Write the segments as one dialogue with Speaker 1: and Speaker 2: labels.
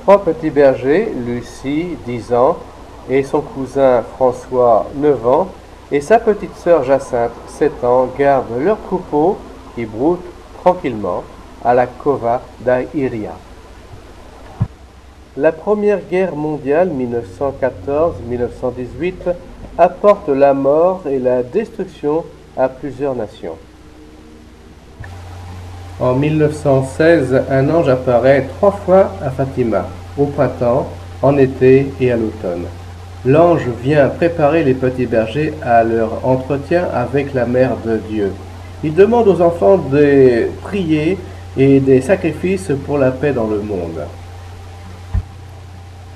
Speaker 1: Trois petits bergers, Lucie, 10 ans, et son cousin François, 9 ans, et sa petite sœur Jacinthe, 7 ans, gardent leur troupeau qui broute tranquillement à la cova d'Airia. La Première Guerre mondiale 1914-1918 apporte la mort et la destruction à plusieurs nations. En 1916, un ange apparaît 3 fois à Fatima, au printemps, en été et à l'automne. L'ange vient préparer les petits bergers à leur entretien avec la Mère de Dieu. Il demande aux enfants de prier et des sacrifices pour la paix dans le monde.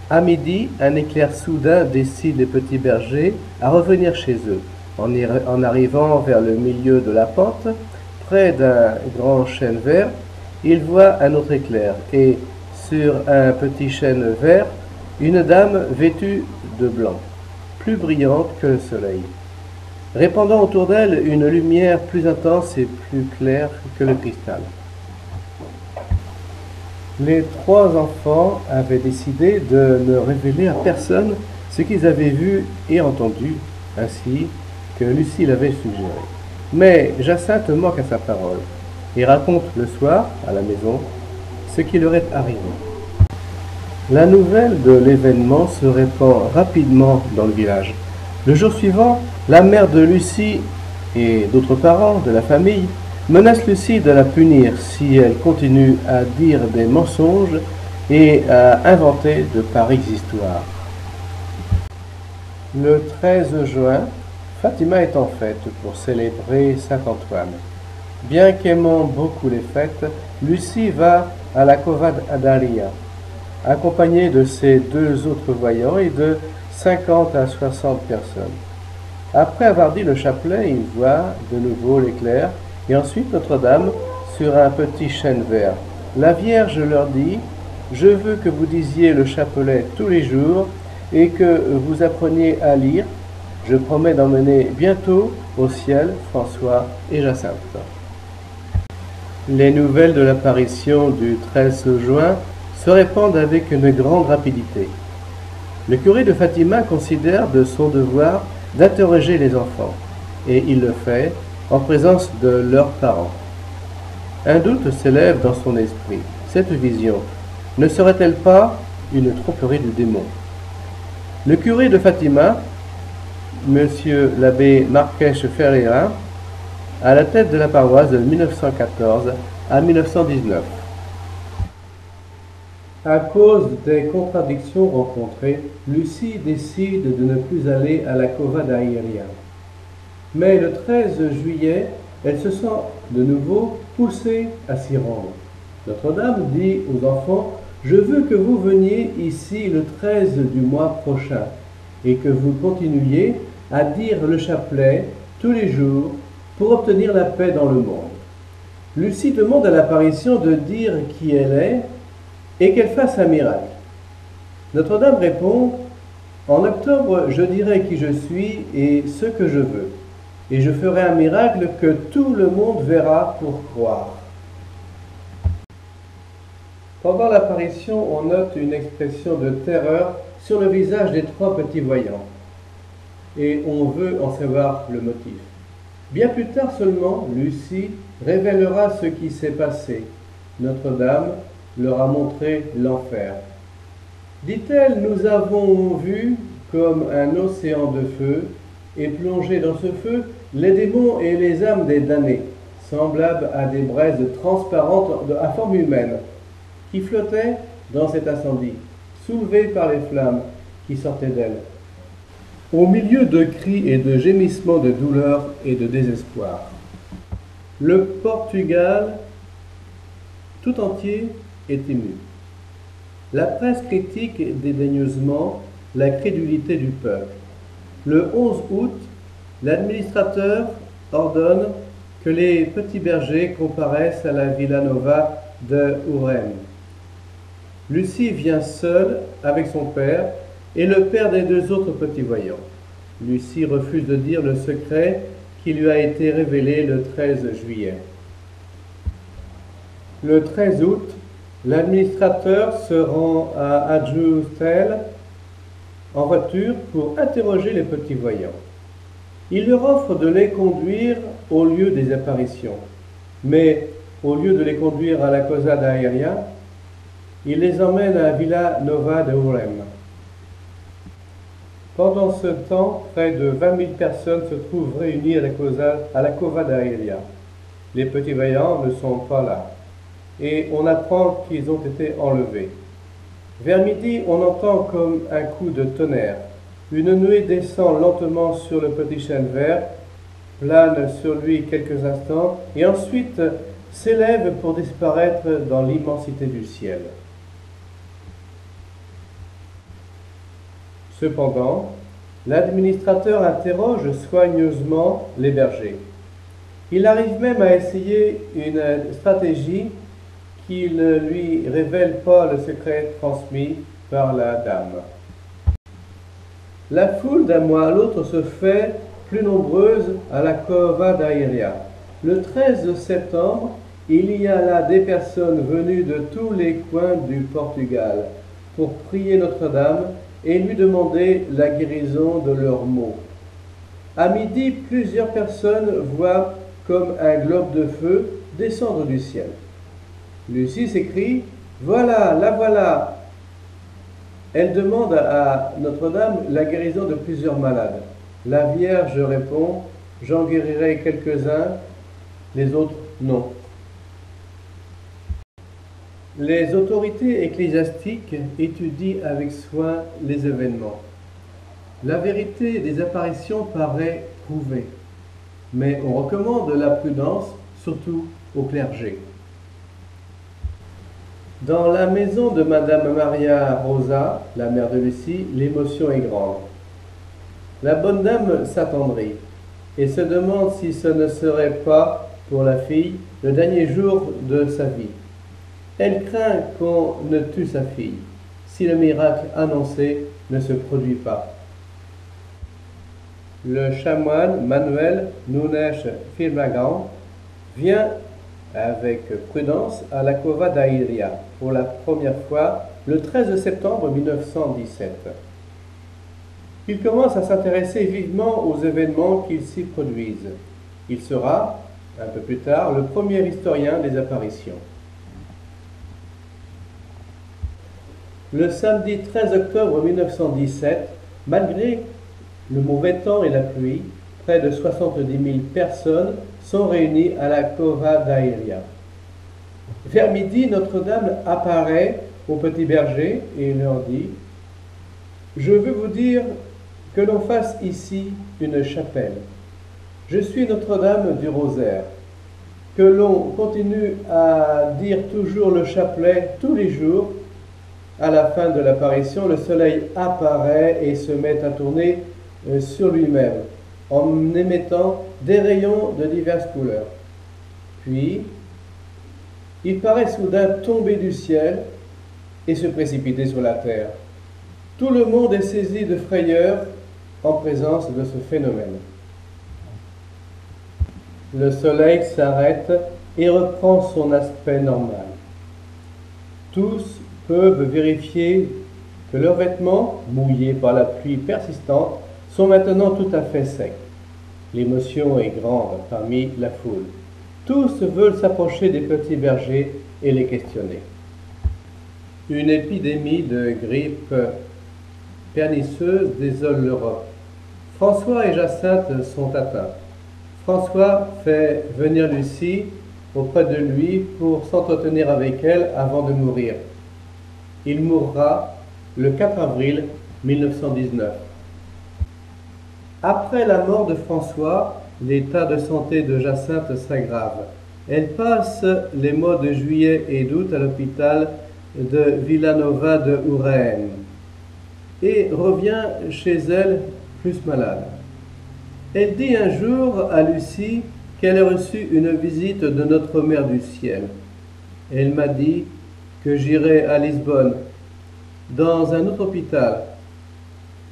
Speaker 1: À midi, un éclair soudain décide les petits bergers à revenir chez eux. En arrivant vers le milieu de la pente, près d'un grand chêne vert, ils voient un autre éclair et, sur un petit chêne vert, une dame vêtue de blanc, plus brillante que le soleil, répandant autour d'elle une lumière plus intense et plus claire que le cristal. Les 3 enfants avaient décidé de ne révéler à personne ce qu'ils avaient vu et entendu, ainsi que Lucie l'avait suggéré. Mais Jacinthe manque à sa parole et raconte le soir, à la maison, ce qui leur est arrivé. La nouvelle de l'événement se répand rapidement dans le village. Le jour suivant, la mère de Lucie et d'autres parents de la famille menacent Lucie de la punir si elle continue à dire des mensonges et à inventer de pareilles histoires. Le 13 juin, Fatima est en fête pour célébrer Saint-Antoine. Bien qu'aimant beaucoup les fêtes, Lucie va à la cova d'Airia, accompagnée de ses 2 autres voyants et de 50 à 60 personnes. Après avoir dit le chapelet, ils voient de nouveau l'éclair et ensuite Notre-Dame sur un petit chêne vert. La Vierge leur dit « Je veux que vous disiez le chapelet tous les jours et que vous appreniez à lire. Je promets d'emmener bientôt au ciel François et Jacinthe. » Les nouvelles de l'apparition du 13 juin se répandent avec une grande rapidité. Le curé de Fatima considère de son devoir d'interroger les enfants, et il le fait en présence de leurs parents. Un doute s'élève dans son esprit. Cette vision ne serait-elle pas une tromperie du démon? Le curé de Fatima, Monsieur l'abbé Marques Ferreira, à la tête de la paroisse de 1914 à 1919. À cause des contradictions rencontrées, Lucie décide de ne plus aller à la cova d'Airia. Mais le 13 juillet, elle se sent de nouveau poussée à s'y rendre. Notre-Dame dit aux enfants « Je veux que vous veniez ici le 13 du mois prochain et que vous continuiez à dire le chapelet tous les jours pour obtenir la paix dans le monde. » Lucie demande à l'apparition de dire qui elle est et qu'elle fasse un miracle. Notre-Dame répond « En octobre, je dirai qui je suis et ce que je veux, et je ferai un miracle que tout le monde verra pour croire. » Pendant l'apparition, on note une expression de terreur sur le visage des 3 petits voyants, et on veut en savoir le motif. Bien plus tard seulement, Lucie révélera ce qui s'est passé. Notre-Dame leur a montré l'enfer. Dit-elle, nous avons vu comme un océan de feu, et plongé dans ce feu, les démons et les âmes des damnés, semblables à des braises transparentes à forme humaine, qui flottaient dans cet incendie, soulevées par les flammes qui sortaient d'elles. Au milieu de cris et de gémissements de douleur et de désespoir. Le Portugal tout entier est ému. La presse critique dédaigneusement la crédulité du peuple. Le 11 août, l'administrateur ordonne que les petits bergers comparaissent à la Villa Nova de Urem. Lucie vient seule avec son père et le père des 2 autres petits voyants. Lucie refuse de dire le secret qui lui a été révélé le 13 juillet. Le 13 août, L'administrateur se rend à Adjustel en voiture pour interroger les petits voyants. Il leur offre de les conduire au lieu des apparitions, mais au lieu de les conduire à la Cosa d'Airia, il les emmène à Villa Nova de Urem. Pendant ce temps, près de 20 000 personnes se trouvent réunies à la Cova d'Airia. Les petits voyants ne sont pas là, et on apprend qu'ils ont été enlevés. Vers midi, on entend comme un coup de tonnerre. Une nuée descend lentement sur le petit chêne vert, plane sur lui quelques instants, et ensuite s'élève pour disparaître dans l'immensité du ciel. Cependant, l'administrateur interroge soigneusement les bergers. Il arrive même à essayer une stratégie qui ne lui révèle pas le secret transmis par la dame. La foule d'un mois à l'autre se fait plus nombreuse à la Cova d'Airia. Le 13 septembre, il y a là des personnes venues de tous les coins du Portugal pour prier Notre-Dame et lui demander la guérison de leurs maux. À midi, plusieurs personnes voient comme un globe de feu descendre du ciel. Lucie s'écrie « Voilà, la voilà !» Elle demande à Notre-Dame la guérison de plusieurs malades. La Vierge répond « J'en guérirai quelques-uns, les autres non ». Les autorités ecclésiastiques étudient avec soin les événements. La vérité des apparitions paraît prouvée, mais on recommande la prudence, surtout au clergé. Dans la maison de Madame Maria Rosa, la mère de Lucie, l'émotion est grande. La bonne dame s'attendrit et se demande si ce ne serait pas, pour la fille, le dernier jour de sa vie. Elle craint qu'on ne tue sa fille, si le miracle annoncé ne se produit pas. Le chanoine Manuel Nunes Firmagan vient avec prudence à la Cova d'Airia pour la première fois le 13 septembre 1917. Il commence à s'intéresser vivement aux événements qui s'y produisent. Il sera, un peu plus tard, le premier historien des apparitions. Le samedi 13 octobre 1917, malgré le mauvais temps et la pluie, près de 70 000 personnes sont réunies à la Cova d'Airia. Vers midi, Notre-Dame apparaît aux petits bergers et leur dit « Je veux vous dire que l'on fasse ici une chapelle. Je suis Notre-Dame du Rosaire. Que l'on continue à dire toujours le chapelet tous les jours. À la fin de l'apparition, le soleil apparaît et se met à tourner sur lui-même, en émettant des rayons de diverses couleurs. Puis, il paraît soudain tomber du ciel et se précipiter sur la terre. Tout le monde est saisi de frayeur en présence de ce phénomène. Le soleil s'arrête et reprend son aspect normal. Tous peuvent vérifier que leurs vêtements, mouillés par la pluie persistante, sont maintenant tout à fait secs. L'émotion est grande parmi la foule. Tous veulent s'approcher des petits bergers et les questionner. Une épidémie de grippe pernicieuse désole l'Europe. François et Jacinthe sont atteints. François fait venir Lucie auprès de lui pour s'entretenir avec elle avant de mourir. Il mourra le 4 avril 1919. Après la mort de François, l'état de santé de Jacinthe s'aggrave. Elle passe les mois de juillet et d'août à l'hôpital de Villanova de Urem et revient chez elle plus malade. Elle dit un jour à Lucie qu'elle a reçu une visite de notre Mère du Ciel. Elle m'a dit que j'irai à Lisbonne, dans un autre hôpital,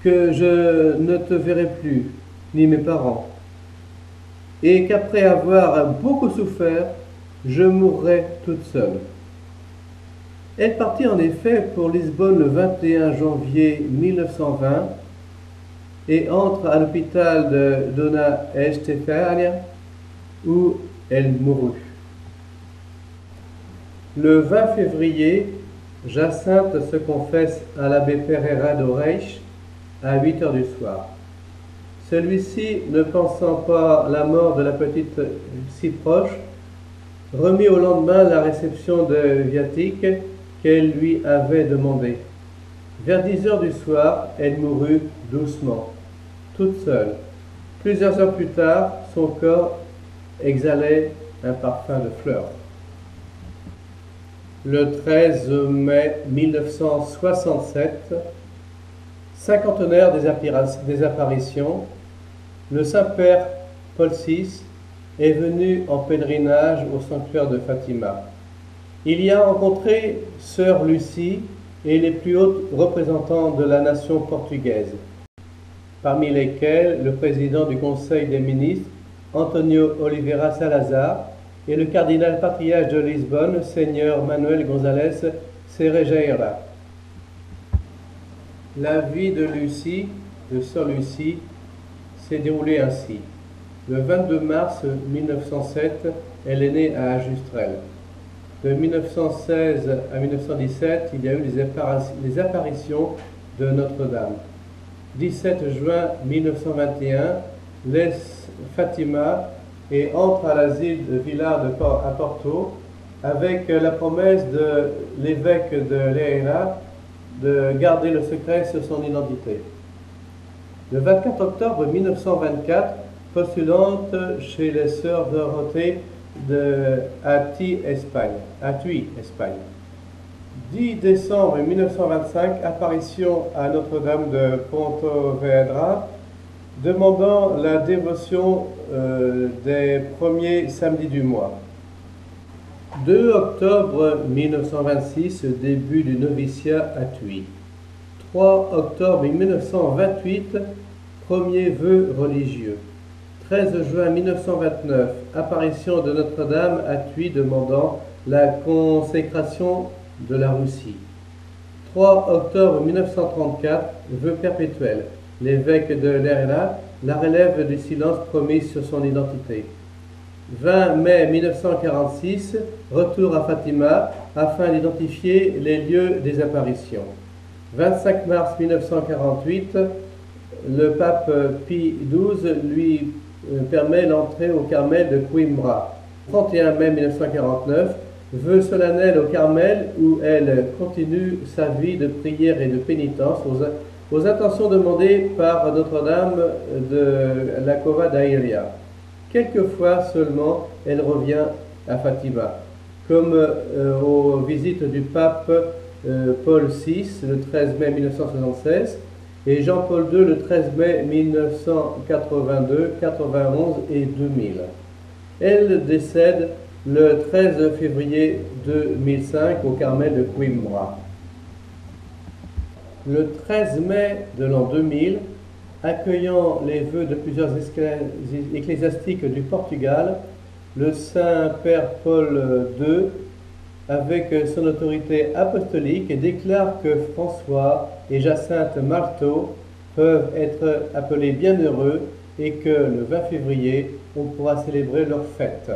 Speaker 1: que je ne te verrai plus, ni mes parents, et qu'après avoir beaucoup souffert, je mourrai toute seule. Elle partit en effet pour Lisbonne le 21 janvier 1920 et entre à l'hôpital de Dona Estefânia où elle mourut. Le 20 février, Jacinthe se confesse à l'abbé Pereira de Reich à 8 heures du soir. Celui-ci, ne pensant pas la mort de la petite si proche, remit au lendemain la réception de viatique qu'elle lui avait demandée. Vers 10 heures du soir, elle mourut doucement, toute seule. Plusieurs heures plus tard, son corps exhalait un parfum de fleurs. Le 13 mai 1967, cinquantenaire des apparitions, le Saint-Père Paul VI est venu en pèlerinage au sanctuaire de Fatima. Il y a rencontré sœur Lucie et les plus hauts représentants de la nation portugaise, parmi lesquels le président du Conseil des ministres, Antonio Oliveira Salazar, et le cardinal patriarche de Lisbonne, Seigneur Manuel González Cerejeira. La vie de Lucie, de sœur Lucie, s'est déroulée ainsi. Le 22 mars 1907, elle est née à Ajustrel. De 1916 à 1917, il y a eu les apparitions de Notre-Dame. 17 juin 1921, laisse Fatima et entre à l'asile de Vila à Porto avec la promesse de l'évêque de Leira de garder le secret sur son identité. Le 24 octobre 1924, postulante chez les sœurs Dorothée de Atuy, Espagne. 10 décembre 1925, apparition à Notre-Dame de Pontevedra, demandant la dévotion des premiers samedis du mois. 2 octobre 1926, début du noviciat à Thuy. 3 octobre 1928, premier vœu religieux. 13 juin 1929, apparition de Notre-Dame à Thuy demandant la consécration de la Russie. 3 octobre 1934, vœu perpétuel. L'évêque de Lerena la relève du silence promis sur son identité. 20 mai 1946, retour à Fatima afin d'identifier les lieux des apparitions. 25 mars 1948, le pape Pie XII lui permet l'entrée au Carmel de Coimbra. 31 mai 1949, vœu solennel au Carmel où elle continue sa vie de prière et de pénitence aux intentions demandées par Notre-Dame de la Cova d'Airia. Quelquefois seulement, elle revient à Fatima, comme aux visites du pape Paul VI le 13 mai 1976 et Jean-Paul II le 13 mai 1982, 91 et 2000. Elle décède le 13 février 2005 au Carmel de Coimbra. Le 13 mai de l'an 2000, accueillant les vœux de plusieurs ecclésiastiques du Portugal, le Saint-Père Paul II, avec son autorité apostolique, déclare que François et Jacinthe Marteau peuvent être appelés bienheureux et que le 20 février, on pourra célébrer leur fête.